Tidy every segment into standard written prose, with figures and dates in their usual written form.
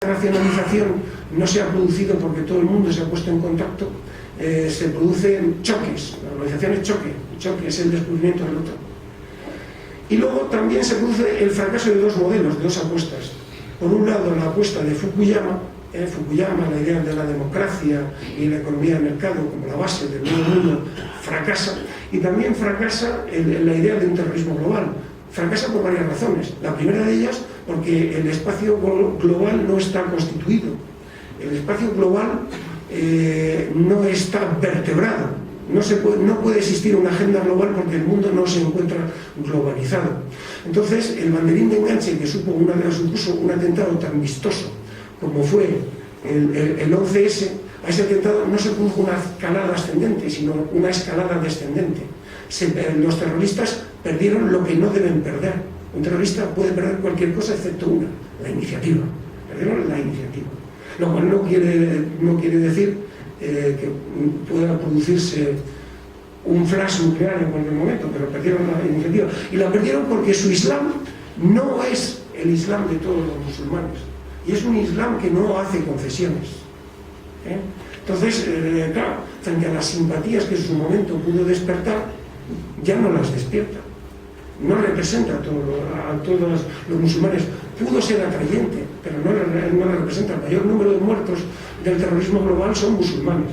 racionalización no se ha producido porque todo el mundo se ha puesto en contacto, se producen choques. La globalización es choque es el descubrimiento del otro. Y luego también se produce el fracaso de dos modelos, de dos apuestas. Por un lado, la apuesta de Fukuyama, la idea de la democracia y la economía de mercado como la base del nuevo mundo, fracasa. Y también fracasa la idea de un terrorismo global. Fracasa por varias razones. La primera de ellas, porque el espacio global no está constituido. El espacio global no está vertebrado. No puede existir una agenda global porque el mundo no se encuentra globalizado. Entonces, el banderín de enganche que supuso un atentado tan vistoso como fue el 11S, a ese atentado no se produjo una escalada ascendente, sino una escalada descendente. Los terroristas perdieron lo que no deben perder. Un terrorista puede perder cualquier cosa excepto una, la iniciativa. Perdieron la iniciativa. Lo cual no quiere decir que pueda producirse un flash nuclear en cualquier momento, pero perdieron la iniciativa. Y la perdieron porque su Islam no es el Islam de todos los musulmanes. Y es un Islam que no hace concesiones. Entonces, claro, frente a las simpatías que en su momento pudo despertar, ya no las despierta. No representa a todos los musulmanes. Pudo ser atrayente, pero no la representa. El mayor número de muertos del terrorismo global son musulmanes.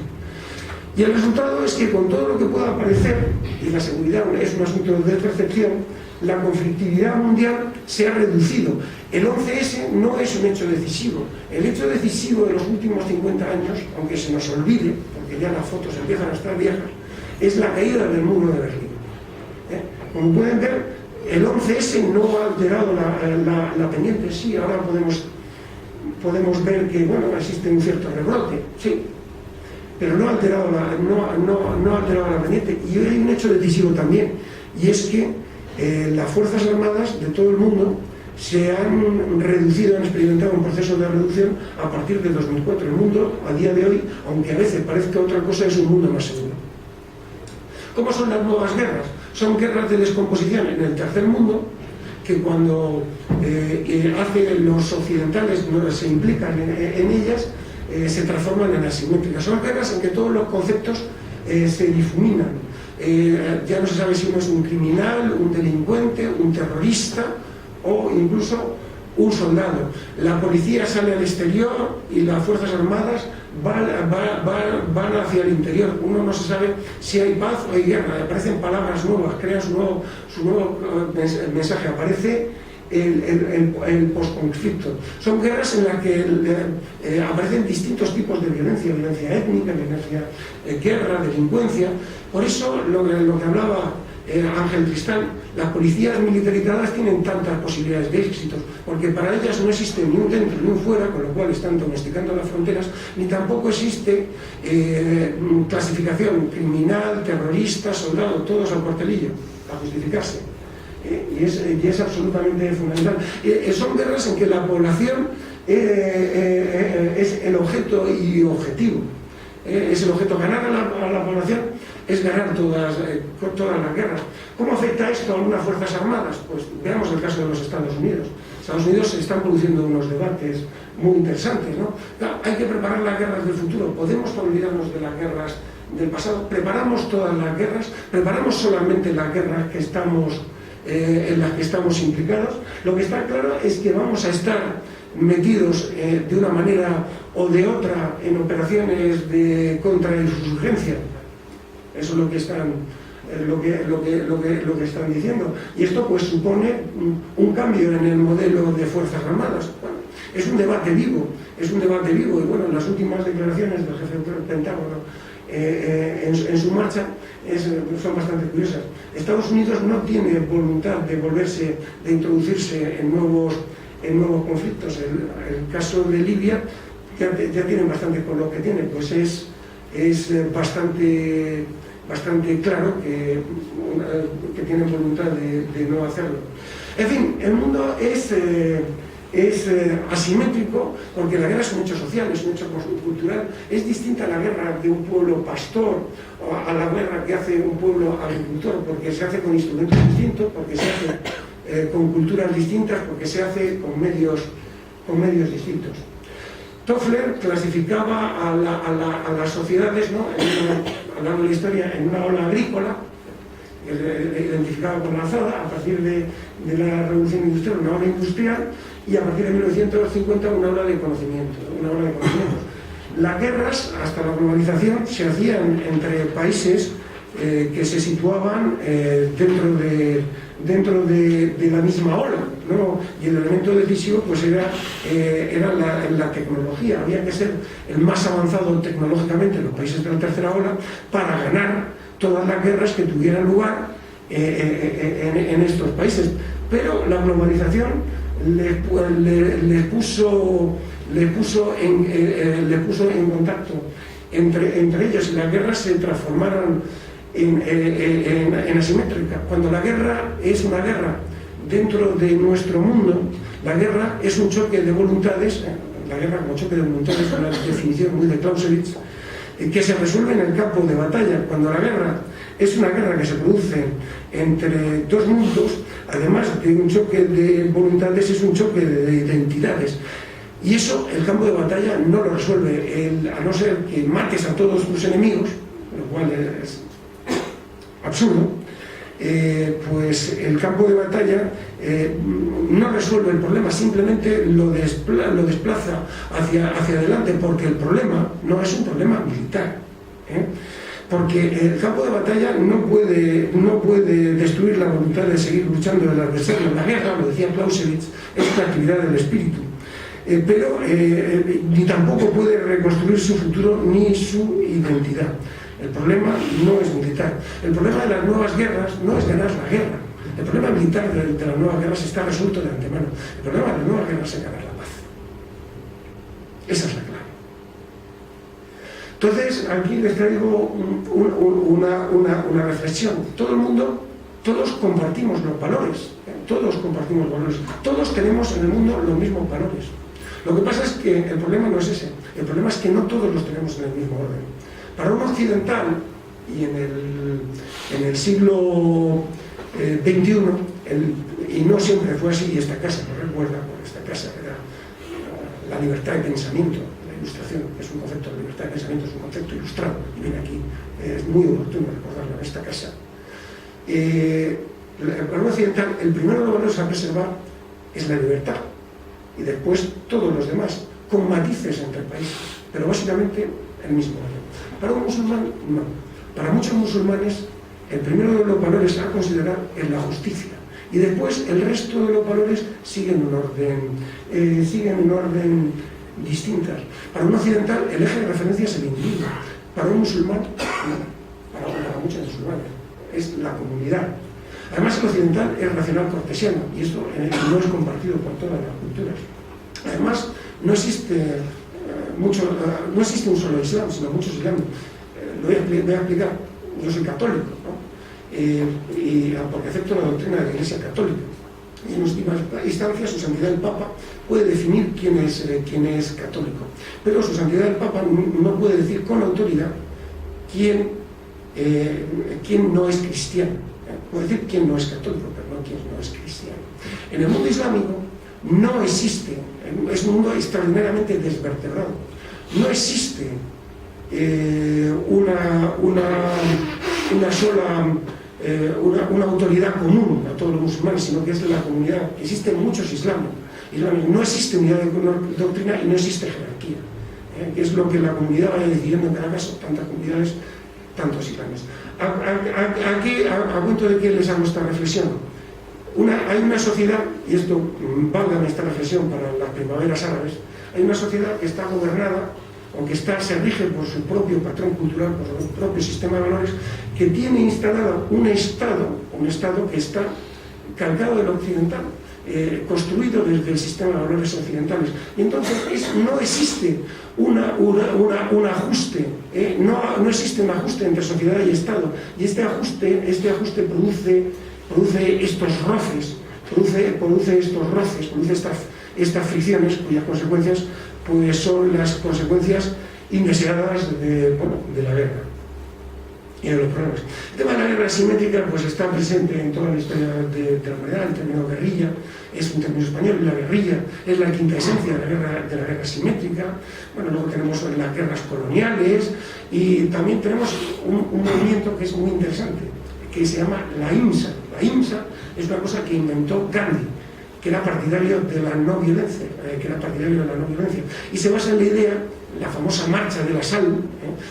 Y el resultado es que con todo lo que pueda aparecer, y la seguridad es un asunto de percepción, la conflictividad mundial se ha reducido. El 11S no es un hecho decisivo. El hecho decisivo de los últimos 50 años, aunque se nos olvide, porque ya las fotos empiezan a estar viejas, es la caída del muro de Berlín. Como pueden ver, el 11S no ha alterado la pendiente. Sí, ahora podemos ver que existe un cierto rebrote, sí, pero no ha alterado la pendiente. Y hoy hay un hecho decisivo también, y es que las Fuerzas Armadas de todo el mundo se han reducido, han experimentado un proceso de reducción a partir de 2004. El mundo, a día de hoy, aunque a veces parezca otra cosa, es un mundo más seguro. ¿Cómo son las nuevas guerras? Son guerras de descomposición en el tercer mundo, que cuando los occidentales se implican en ellas, se transforman en asimétricas. Son guerras en que todos los conceptos se difuminan. Ya no se sabe si uno es un criminal, un delincuente, un terrorista o incluso un soldado. La policía sale al exterior y las Fuerzas Armadas van hacia el interior. Uno no se sabe si hay paz o hay guerra. Aparecen palabras nuevas, crean su nuevo mensaje. Aparece el posconflicto. Son guerras en las que aparecen distintos tipos de violencia étnica, guerra, delincuencia. Por eso lo que hablaba Ángel Tristán, las policías militarizadas tienen tantas posibilidades de éxitos, porque para ellas no existe ni un dentro ni un fuera, con lo cual están domesticando las fronteras, ni tampoco existe clasificación criminal, terrorista, soldado, todos al cuartelillo, a justificarse. Y es absolutamente fundamental. Son guerras en que la población es el objeto y objetivo. Es el objeto. Ganar a la población es ganar todas las guerras. ¿Cómo afecta esto a algunas fuerzas armadas? Pues veamos el caso de los Estados Unidos. Estados Unidos se están produciendo unos debates muy interesantes, ¿no? Hay que preparar las guerras del futuro. ¿Podemos olvidarnos de las guerras del pasado? ¿Preparamos todas las guerras? ¿Preparamos solamente las guerras en las que estamos implicados? Lo que está claro es que vamos a estar metidos de una manera o de otra en operaciones de contrainsurgencia. Eso es lo que están diciendo. Y esto pues supone un cambio en el modelo de Fuerzas Armadas. Bueno, es un debate vivo. Y bueno, las últimas declaraciones del jefe del Pentágono en su marcha son bastante curiosas. Estados Unidos no tiene voluntad de introducirse en nuevos conflictos. El caso de Libia ya tienen bastante con lo que tiene, pues es bastante claro que tienen voluntad de no hacerlo. En fin, el mundo es asimétrico porque la guerra es un hecho social, es un hecho cultural. Es distinta a la guerra de un pueblo pastor o a la guerra que hace un pueblo agricultor, porque se hace con instrumentos distintos, porque se hace con culturas distintas, porque se hace con medios distintos. Toffler clasificaba a las sociedades, ¿no?, a lo largo de la historia, en una ola agrícola, identificada por la azada, a partir de la revolución industrial, una ola industrial, y a partir de 1950 una ola de conocimiento, Las guerras, hasta la globalización, se hacían entre países que se situaban dentro de la misma ola, ¿no? Y el elemento decisivo pues era la tecnología. Había que ser el más avanzado tecnológicamente en los países de la tercera ola para ganar todas las guerras que tuvieran lugar en estos países. Pero la globalización le puso en contacto entre ellos, y las guerras se transformaron en asimétrica. Cuando la guerra es una guerra dentro de nuestro mundo, la guerra es un choque de voluntades, la guerra como choque de voluntades, una definición muy de Clausewitz, que se resuelve en el campo de batalla. Cuando la guerra es una guerra que se produce entre dos mundos, además de un choque de voluntades, es un choque de identidades. Y eso el campo de batalla no lo resuelve, a no ser que mates a todos tus enemigos, lo cual es absurdo. Pues el campo de batalla no resuelve el problema, simplemente lo desplaza hacia adelante, porque el problema no es un problema militar, porque el campo de batalla no puede destruir la voluntad de seguir luchando del adversario. La guerra, lo decía Clausewitz, es una actividad del espíritu, pero ni tampoco puede reconstruir su futuro ni su identidad. El problema no es militar. El problema de las nuevas guerras no es ganar la guerra. El problema militar de las nuevas guerras está resuelto de antemano. El problema de las nuevas guerras es ganar la paz. Esa es la clave. Entonces, aquí les traigo una reflexión. Todo el mundo, todos compartimos los valores. Todos compartimos valores. Todos tenemos en el mundo los mismos valores. Lo que pasa es que el problema no es ese. El problema es que no todos los tenemos en el mismo orden. Para un occidental, y en el siglo XXI, y no siempre fue así, y esta casa lo recuerda, porque esta casa era la libertad de pensamiento, la ilustración, que es un concepto de libertad de pensamiento, es un concepto ilustrado, y viene aquí, es muy oportuno recordarlo en esta casa. Para un occidental, el primero de los valores a preservar es la libertad, y después todos los demás, con matices entre países, pero básicamente el mismo valor. Para un musulmán, no. Para muchos musulmanes, el primero de los valores a considerar es la justicia. Y después el resto de los valores siguen en orden distintas. Para un occidental, el eje de referencia es el individuo. Para un musulmán, no. Para muchos musulmanes, es la comunidad. Además, el occidental es racional cortesiano, y esto no es compartido por todas las culturas. Además, no existe un solo Islam, sino muchos Islam. Voy a explicar. Yo soy católico, ¿no? Porque acepto la doctrina de la Iglesia Católica. Y en última instancia, su santidad el Papa puede definir quién es católico. Pero su santidad el Papa no puede decir con autoridad quién no es cristiano. Puede decir quién no es católico, pero no quién no es cristiano. En el mundo islámico no existe, es un mundo extraordinariamente desvertebrado, no existe una autoridad común a todos los musulmanes, sino que es la comunidad. Existen muchos islámicos, no existe unidad de doctrina y no existe jerarquía, que es lo que la comunidad vaya decidiendo en cada caso, tantas comunidades, tantos islames. Aquí, a cuento de que les hago esta reflexión, hay una sociedad, y esto válgame esta reflexión para las primaveras árabes, hay una sociedad que está gobernada, o que se rige por su propio patrón cultural, por su propio sistema de valores, que tiene instalado un Estado que está calcado del occidental, construido desde el sistema de valores occidentales. Y entonces no existe un ajuste, no existe un ajuste entre sociedad y Estado, y este ajuste produce estos roces, produce estas fricciones, cuyas consecuencias pues son las consecuencias indeseadas de la guerra. y de los problemas. El tema de la guerra asimétrica pues está presente en toda la historia de la humanidad. El término guerrilla es un término español, y la guerrilla es la quinta esencia de la guerra asimétrica. Bueno, luego tenemos las guerras coloniales y también tenemos un movimiento que es muy interesante, que se llama la IMSA. La IMSA es una cosa que inventó Gandhi, que era partidario de la no violencia, y se basa en la idea, la famosa marcha de la sal,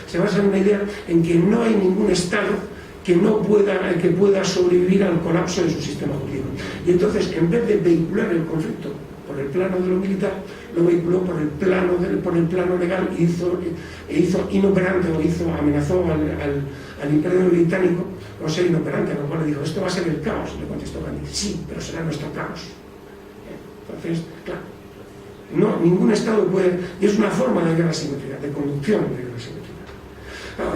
se basa en la idea en que no hay ningún Estado que pueda sobrevivir al colapso de su sistema jurídico. Y entonces, en vez de vehicular el conflicto por el plano de lo militar, lo vehiculó por el plano legal e hizo inoperante, amenazó al Imperio Británico con ser inoperante, a lo cual le dijo: esto va a ser el caos. Le contestó Gandhi: sí, pero será nuestro caos. Entonces, claro, no, ningún Estado puede, y es una forma de guerra asimétrica, de conducción de guerra asimétrica. Claro,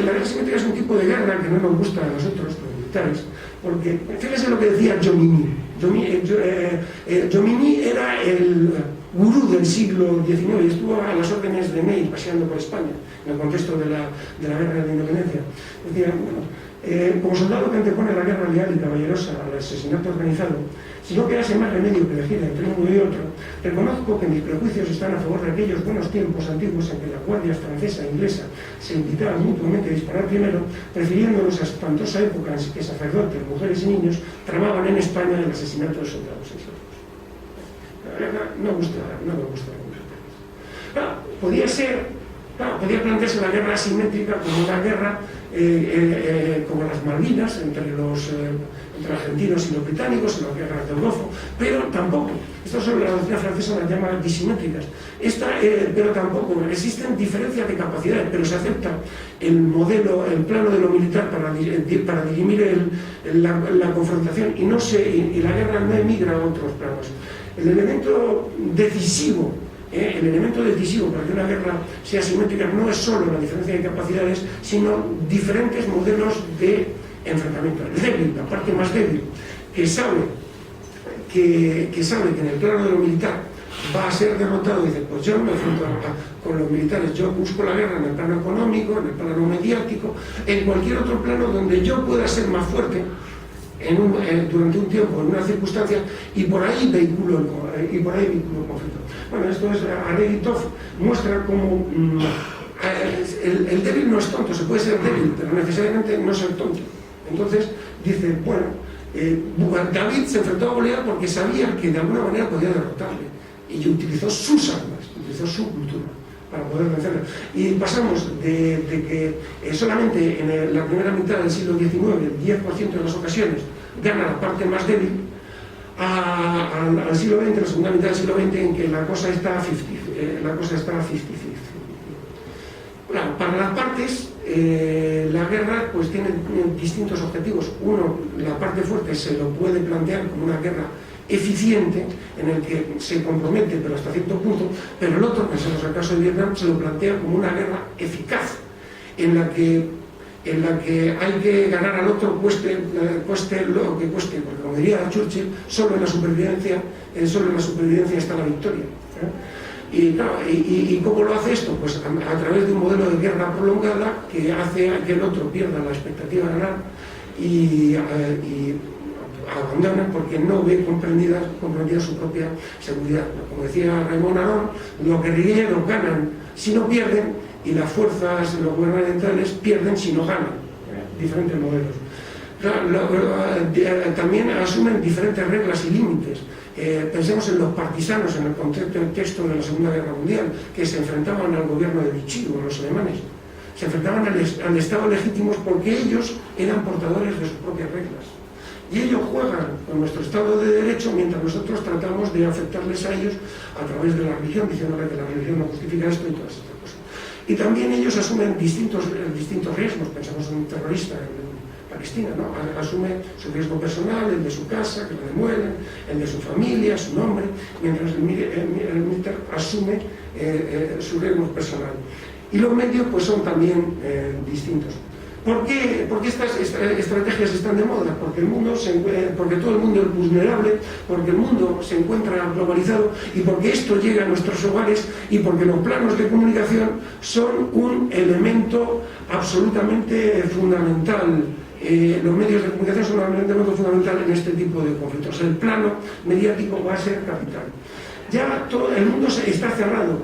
la guerra asimétrica es un tipo de guerra que no nos gusta a nosotros, los militares, porque fíjese lo que decía Jomini. Jomini era el gurú del siglo XIX y estuvo a las órdenes de Ney paseando por España en el contexto de la guerra de independencia. Decía: bueno, como soldado que antepone la guerra leal y caballerosa al asesinato organizado, si no quedase más remedio que elegir entre uno y otro, reconozco que mis prejuicios están a favor de aquellos buenos tiempos antiguos en que las guardias francesa e inglesa se invitaban mutuamente a disparar primero, prefiriendo esa espantosa época en que sacerdotes, mujeres y niños tramaban en España el asesinato de soldados en soldados. La guerra no me gusta. Claro, podía plantearse la guerra asimétrica como una guerra como las Malvinas entre argentinos y los británicos, en las guerras del Golfo, pero tampoco, esto sobre la doctrina francesa las llama disimétricas, pero tampoco, existen diferencias de capacidades, pero se acepta el plano de lo militar para dirimir la confrontación y la guerra no emigra a otros planos. El elemento decisivo para que una guerra sea simétrica no es solo la diferencia de capacidades, sino diferentes modelos de enfrentamiento. El débil, la parte más débil, que sabe que en el plano de lo militar va a ser derrotado, dice: pues yo me enfrento con los militares, yo busco la guerra en el plano económico, en el plano mediático, en cualquier otro plano donde yo pueda ser más fuerte durante un tiempo, en una circunstancia, y por ahí vehiculo el conflicto. Bueno, esto es, Aregitov muestra cómo el débil no es tonto, se puede ser débil, pero necesariamente no ser tonto. Entonces dice: bueno, David se enfrentó a Goliat porque sabía que de alguna manera podía derrotarle, y utilizó sus armas, utilizó su cultura para poder vencerle. Y pasamos de que solamente en la primera mitad del siglo XIX, el 10% de las ocasiones, gana la parte más débil, al siglo XX, la segunda mitad del siglo XX, en que la cosa está 50-50. Claro, para las partes, la guerra pues tiene distintos objetivos. Uno, la parte fuerte se lo puede plantear como una guerra eficiente, en el que se compromete, pero hasta cierto punto, pero el otro, pensemos en el caso de Vietnam, se lo plantea como una guerra eficaz, en la que hay que ganar al otro cueste lo que cueste, porque como diría Churchill, solo en la supervivencia está la victoria. Y claro, ¿y cómo lo hace esto? Pues a través de un modelo de guerra prolongada que hace que el otro pierda la expectativa de ganar y abandonan porque no ve comprendida su propia seguridad. Como decía Raymond Aron, los guerrilleros ganan si no pierden y las fuerzas, los gubernamentales, pierden si no ganan. Diferentes modelos. También asumen diferentes reglas y límites. Pensemos en los partisanos en el contexto de la Segunda Guerra Mundial, que se enfrentaban al gobierno de Vichy, o los alemanes. Se enfrentaban al Estado legítimo porque ellos eran portadores de sus propias reglas. Y ellos juegan con nuestro Estado de Derecho mientras nosotros tratamos de afectarles a elles a través de la religión, diciéndole que la religión no justifica esto y todas estas cosas. Y también ellos asumen distintos riesgos. Pensamos en un terrorista en Palestina, ¿no? Asume su riesgo personal, el de su casa, que lo demuelen, el de su familia, su nombre, mientras el militar asume su riesgo personal. Y los medios pues son también distintos. ¿Por qué estas estrategias están de moda? Porque todo el mundo es vulnerable, porque el mundo se encuentra globalizado y porque esto llega a nuestros hogares y porque los planos de comunicación son un elemento absolutamente fundamental. Los medios de comunicación son un elemento fundamental en este tipo de conflictos. El plano mediático va a ser capital. Ya todo el mundo está cerrado,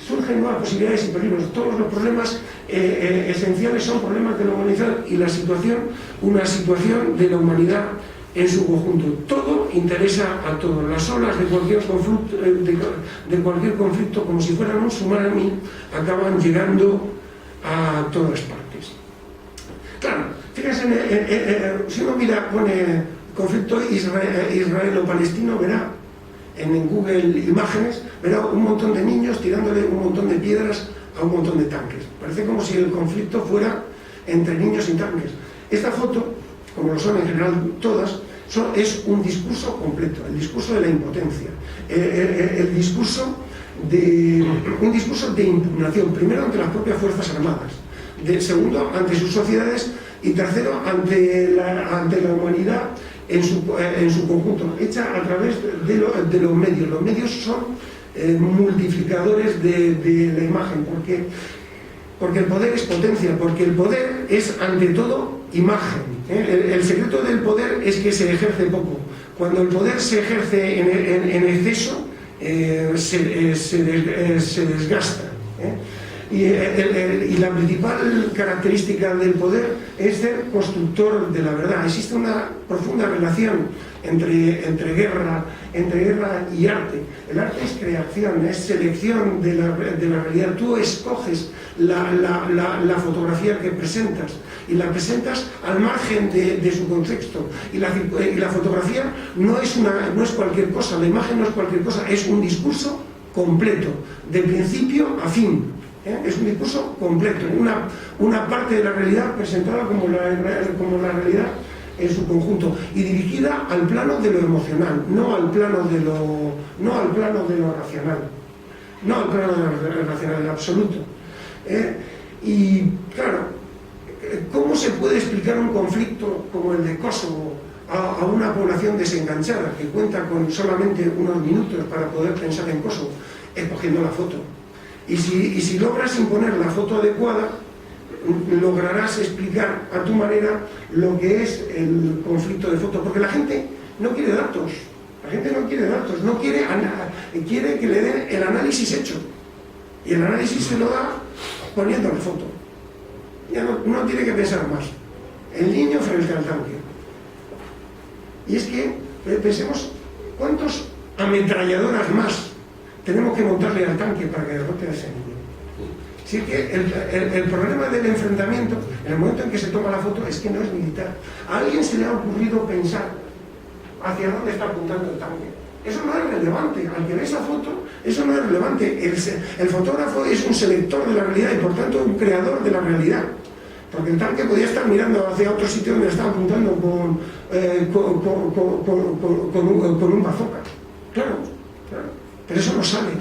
surgen nuevas posibilidades y peligros. Todos los problemas esenciales son problemas de la humanidad y una situación de la humanidad en su conjunto. Todo interesa a todos. Las olas de cualquier conflicto, como si fueran un tsunami, acaban llegando a todas partes. Claro, fíjense, si uno pone conflicto israelo-palestino, verá en Google Imágenes, verá un montón de niños tirándole un montón de piedras a un montón de tanques. Parece como si el conflicto fuera entre niños y tanques. Esta foto, como lo son en general todas, es un discurso completo, el discurso de la impotencia, un discurso de impugnación, primero ante las propias Fuerzas Armadas, segundo ante sus sociedades y tercero ante la humanidad en su conjunto, hecha a través de los medios. Los medios son multiplicadores de la imagen, porque el poder es potencia, porque el poder es ante todo imagen. El secreto del poder es que se ejerce poco. Cuando el poder se ejerce en exceso, se desgasta. Y la principal característica del poder es ser constructor de la verdad. Existe una profunda relación entre guerra y arte. El arte es creación, es selección de la realidad. Tú escoges la fotografía que presentas y la presentas al margen de su contexto. Y la fotografía no es cualquier cosa, la imagen no es cualquier cosa, es un discurso completo, de principio a fin. Es un discurso completo, una parte de la realidad presentada como la realidad en su conjunto y dirigida al plano de lo emocional, no al plano de lo racional, en absoluto. Y claro, ¿cómo se puede explicar un conflicto como el de Kosovo a una población desenganchada que cuenta con solamente unos minutos para poder pensar en Kosovo? Escogiendo la foto. Y si logras imponer la foto adecuada, lograrás explicar a tu manera lo que es el conflicto de foto. Porque la gente no quiere datos, quiere que le den el análisis hecho. Y el análisis se lo da poniendo la foto. Ya no tiene que pensar más. El niño frente al tanque. Y es que, pensemos, ¿cuántos ametralladoras más tenemos que montarle al tanque para que derrote a ese niño? Si es que el problema del enfrentamiento, en el momento en que se toma la foto, es que no es militar. A alguien se le ha ocurrido pensar hacia dónde está apuntando el tanque. Eso no es relevante. Al que ve esa foto, eso no es relevante. El fotógrafo es un selector de la realidad y por tanto un creador de la realidad. Porque el tanque podía estar mirando hacia otro sitio donde estaba apuntando con un bazooka. Claro. Pero eso no sale,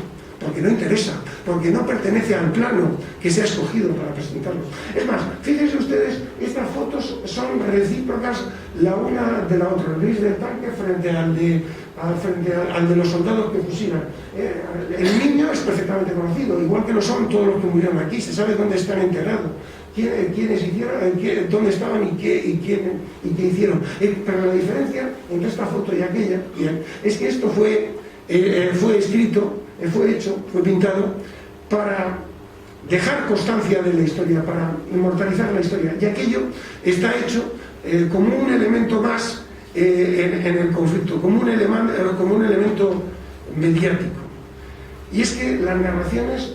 porque no interesa, porque no pertenece al plano que se ha escogido para presentarlo. Es más, fíjense ustedes, estas fotos son recíprocas la una de la otra. El gris del tanque frente al de los soldados que fusilan. El niño es perfectamente conocido, igual que lo son todos los que murieron aquí. Se sabe dónde están enterrados, quiénes hicieron, dónde estaban y qué hicieron. Pero la diferencia entre esta foto y aquella es que esto fue escrito, fue pintado para dejar constancia de la historia, para inmortalizar la historia. Y aquello está hecho como un elemento más en el conflicto, como un elemento mediático. Y es que las narraciones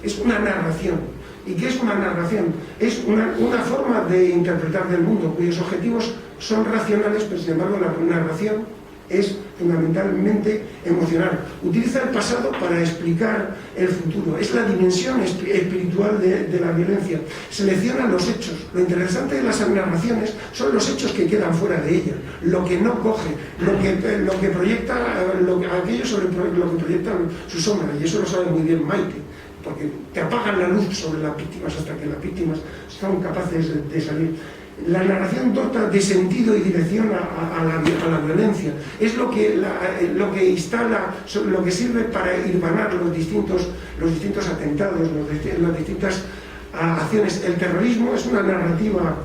es una narración. ¿Y qué es una narración? Es una forma de interpretar del mundo cuyos objetivos son racionales, pero sin embargo la narración es fundamentalmente emocional. Utiliza el pasado para explicar el futuro. Es la dimensión espiritual de la violencia. Selecciona los hechos. Lo interesante de las narraciones son los hechos que quedan fuera de ella, lo que no coge, lo que proyecta, aquello sobre lo que proyecta su sombra. Y eso lo sabe muy bien Maite. porque te apagan la luz sobre las víctimas hasta que las víctimas son capaces de salir. La narración dota de sentido y dirección a la violencia. Es lo que instala, lo que sirve para hilvanar los distintos atentados, las distintas acciones. El terrorismo es una narrativa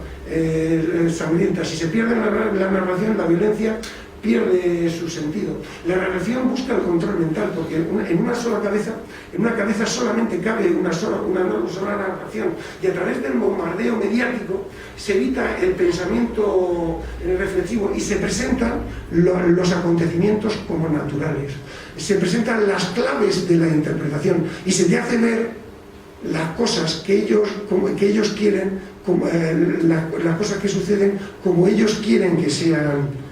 sangrienta. Si se pierde la narración, la violencia pierde su sentido. La narración busca el control mental, porque en una cabeza solamente cabe una sola narración, y a través del bombardeo mediático se evita el pensamiento reflexivo y se presentan los acontecimientos como naturales. Se presentan las claves de la interpretación y se te hace ver las cosas que ellos quieren, las cosas que suceden como ellos quieren que sean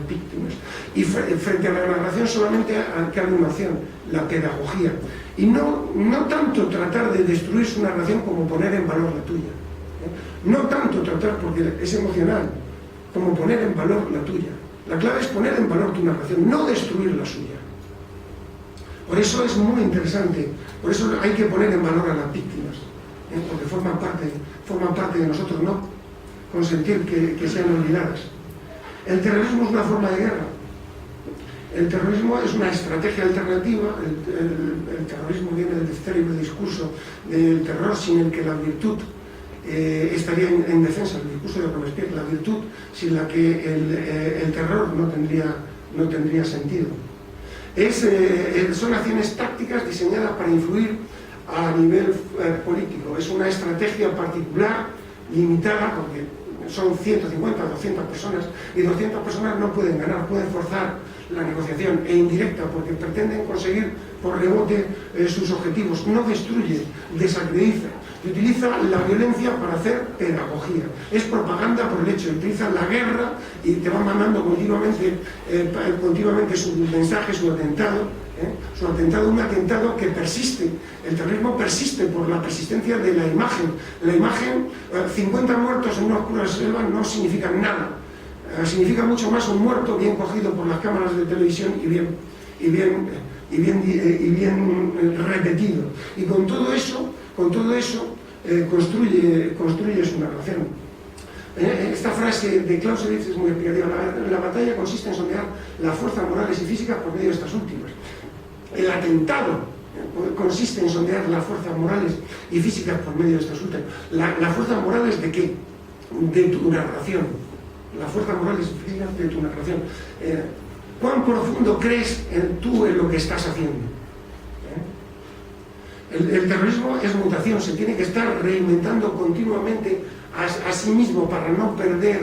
víctimas. Y frente a la narración solamente cabe una acción, la pedagogía. Y no tanto tratar de destruir su narración como poner en valor la tuya. No tanto tratar, porque es emocional, como poner en valor la tuya. La clave es poner en valor tu narración, no destruir la suya. Por eso es muy interesante, por eso hay que poner en valor a las víctimas, porque forman parte de nosotros, no consentir que sean olvidadas. El terrorismo es una forma de guerra. El terrorismo es una estrategia alternativa. El terrorismo viene del célebre discurso del terror sin el que la virtud estaría en defensa, el discurso de Robespierre, la virtud sin la que el terror no tendría sentido. Son acciones tácticas diseñadas para influir a nivel político. Es una estrategia particular, limitada, porque son 150, 200 personas, y 200 personas no pueden ganar, pueden forzar la negociación, e indirecta, porque pretenden conseguir por rebote sus objetivos. No destruye, desacredita, y utiliza la violencia para hacer pedagogía. Es propaganda por el hecho, utiliza la guerra y te va mandando continuamente su mensaje, su atentado, un atentado que persiste. El terrorismo persiste por la persistencia de la imagen. La imagen, 50 muertos en una oscura selva no significa nada. Significa mucho más un muerto bien cogido por las cámaras de televisión y bien repetido. Y con todo eso construye su narración. Esta frase de Clausewitz es muy explicativa. La batalla consiste en sondear las fuerzas morales y físicas por medio de estas últimas. El atentado consiste en sondear las fuerzas morales y físicas por medio de estas últimas. ¿Las fuerzas morales de qué? De tu narración. Las fuerzas morales y físicas de tu narración. ¿Cuán profundo crees tú en lo que estás haciendo? El terrorismo es mutación, se tiene que estar reinventando continuamente a sí mismo para no perder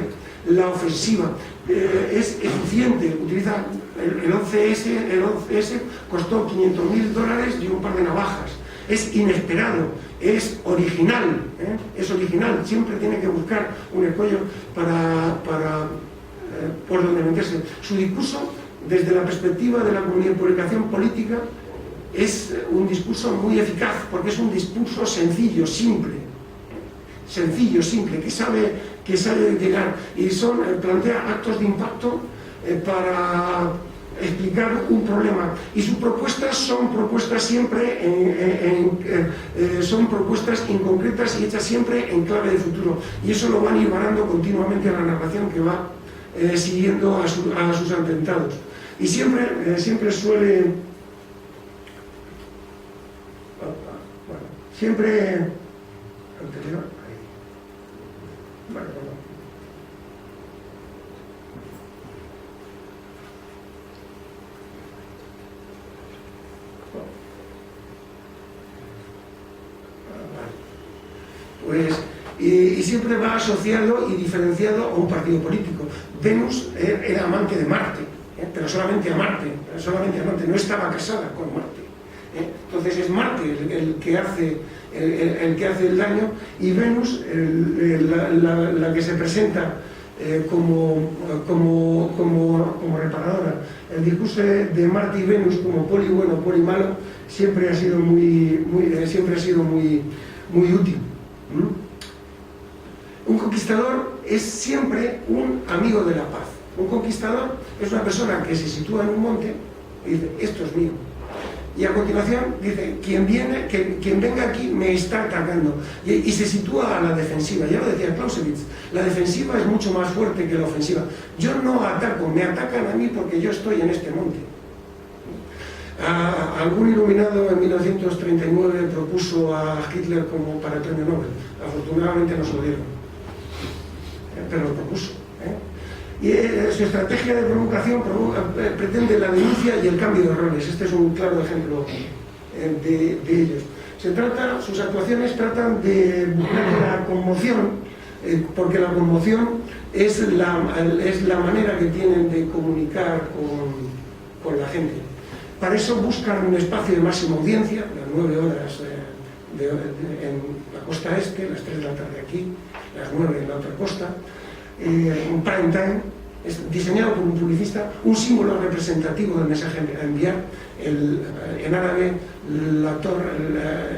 la ofensiva. Es eficiente, utiliza el 11S costó $500.000 y un par de navajas. Es inesperado, es original, siempre tiene que buscar un escollo por donde meterse. Su discurso, desde la perspectiva de la comunicación política, es un discurso muy eficaz, porque es un discurso sencillo, simple, que sabe llegar, y plantea actos de impacto para explicar un problema, y sus propuestas son propuestas siempre son propuestas inconcretas y hechas siempre en clave de futuro, y eso lo van hilvanando continuamente a la narración que va siguiendo a sus atentados, y siempre suele anterior, pues, y siempre va asociado y diferenciado a un partido político. Venus era amante de Marte, pero solamente a Marte, no estaba casada con Marte. Entonces es Marte el que hace el daño, y Venus la que se presenta como reparadora. El discurso de Marte y Venus como poli bueno, poli malo, siempre ha sido muy útil. Un conquistador es siempre un amigo de la paz. Un conquistador es una persona que se sitúa en un monte y dice: esto es mío. Y a continuación dice, quien venga aquí me está atacando. Y se sitúa a la defensiva. Ya lo decía Clausewitz, la defensiva es mucho más fuerte que la ofensiva. Yo no ataco, me atacan a mí porque yo estoy en este monte. Algún iluminado en 1939 propuso a Hitler como para el premio Nobel. Afortunadamente no se lo dieron, pero lo propuso. Y su estrategia de provocación pretende la denuncia y el cambio de roles. Este es un claro ejemplo de ellos. Sus actuaciones tratan de la conmoción, porque la conmoción es la manera que tienen de comunicar con la gente. Para eso buscan un espacio de máxima audiencia, las 9 horas en la costa este, las 3 de la tarde aquí, las 9 en la otra costa, un prime time, diseñado por un publicista, un símbolo representativo del mensaje a enviar. En árabe, la torre,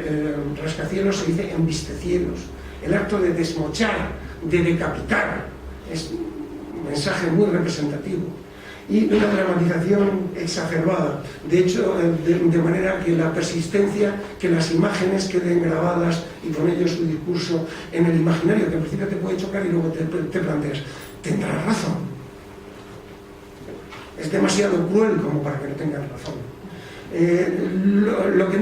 el rascacielos se dice embistecielos. El acto de desmochar, de decapitar, es un mensaje muy representativo. Y una dramatización exacerbada, de hecho, de manera que la persistencia, que las imágenes queden grabadas y con ello su discurso en el imaginario, que al principio te puede chocar y luego te planteas, tendrás razón. Es demasiado cruel como para que no tengas razón. Lo que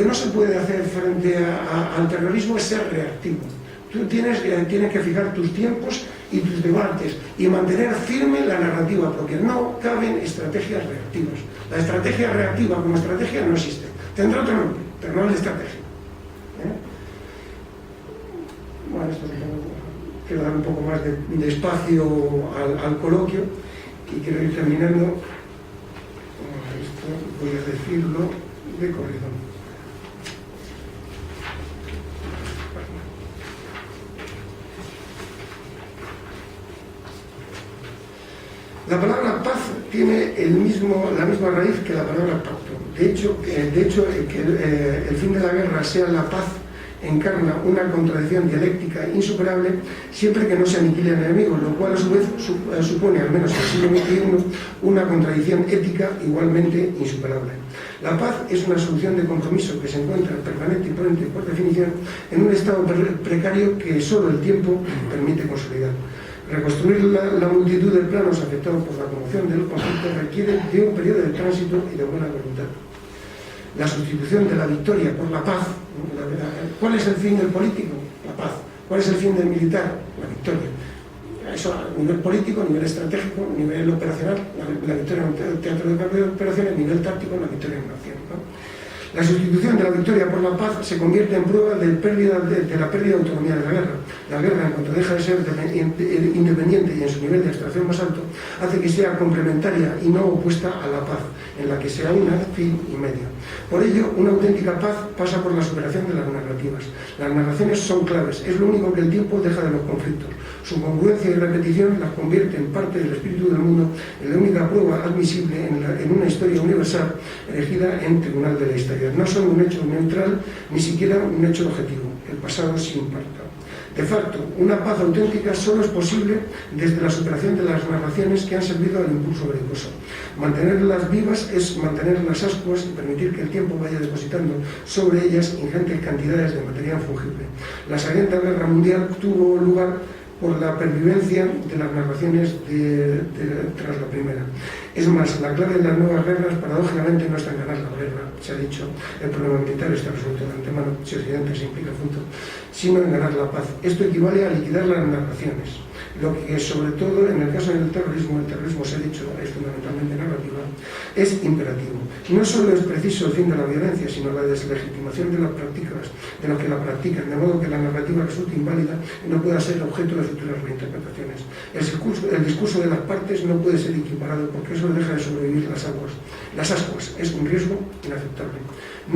no se puede hacer frente al terrorismo es ser reactivo. Tú tienes que fijar tus tiempos y tus debates y mantener firme la narrativa, porque no caben estrategias reactivas. La estrategia reactiva como estrategia no existe. Tendrá otro nombre, pero no es estrategia. Bueno, esto quiero dar un poco más de espacio al coloquio y quiero ir terminando. Esto voy a decirlo de corrido. La palabra paz tiene la misma raíz que la palabra pacto. De hecho, que el fin de la guerra sea la paz encarna una contradicción dialéctica insuperable siempre que no se aniquile al enemigo, lo cual a su vez supone, al menos en el siglo XXI, una contradicción ética igualmente insuperable. La paz es una solución de compromiso que se encuentra permanente y por definición en un estado precario que solo el tiempo permite consolidar. Reconstruir la multitud de planos afectados por la conmoción del conflicto requiere de un periodo de tránsito y de buena voluntad. La sustitución de la victoria por la paz. ¿Cuál es el fin del político? La paz. ¿Cuál es el fin del militar? La victoria. Eso a nivel político, a nivel estratégico, a nivel operacional, la victoria en un teatro de operaciones, a nivel táctico, la victoria en una acción, ¿no? La sustitución de la victoria por la paz se convierte en prueba de la pérdida de autonomía de la guerra. La guerra, en cuanto deja de ser independiente y en su nivel de abstracción más alto, hace que sea complementaria y no opuesta a la paz, en la que se aúna fin y medio. Por ello, una auténtica paz pasa por la superación de las narrativas. Las narraciones son claves, es lo único que el tiempo deja de los conflictos. Su congruencia y repetición las convierte en parte del espíritu del mundo, en la única prueba admisible en una historia universal elegida en tribunal de la historia. No son un hecho neutral, ni siquiera un hecho objetivo. El pasado se imparta. De facto, una paz auténtica solo es posible desde la superación de las narraciones que han servido al impulso belicoso. Mantenerlas vivas es mantener las ascuas y permitir que el tiempo vaya depositando sobre ellas ingentes cantidades de material fungible. La sangrienta guerra mundial tuvo lugar por la pervivencia de las narraciones tras la primera. Es más, la clave de las nuevas guerras paradójicamente no está en ganar la guerra, se ha dicho, el problema militar está resuelto de antemano, si Occidente se implica junto, sino en ganar la paz. Esto equivale a liquidar las narraciones, lo que sobre todo en el caso del terrorismo, el terrorismo se ha dicho es fundamentalmente narrativa, es imperativo. No solo es preciso el fin de la violencia, sino la deslegitimación de las prácticas, de los que la practican, de modo que la narrativa resulte inválida y no pueda ser objeto de futuras reinterpretaciones. El discurso de las partes no puede ser equiparado porque eso deja de sobrevivir las ascuas. Es un riesgo inaceptable. No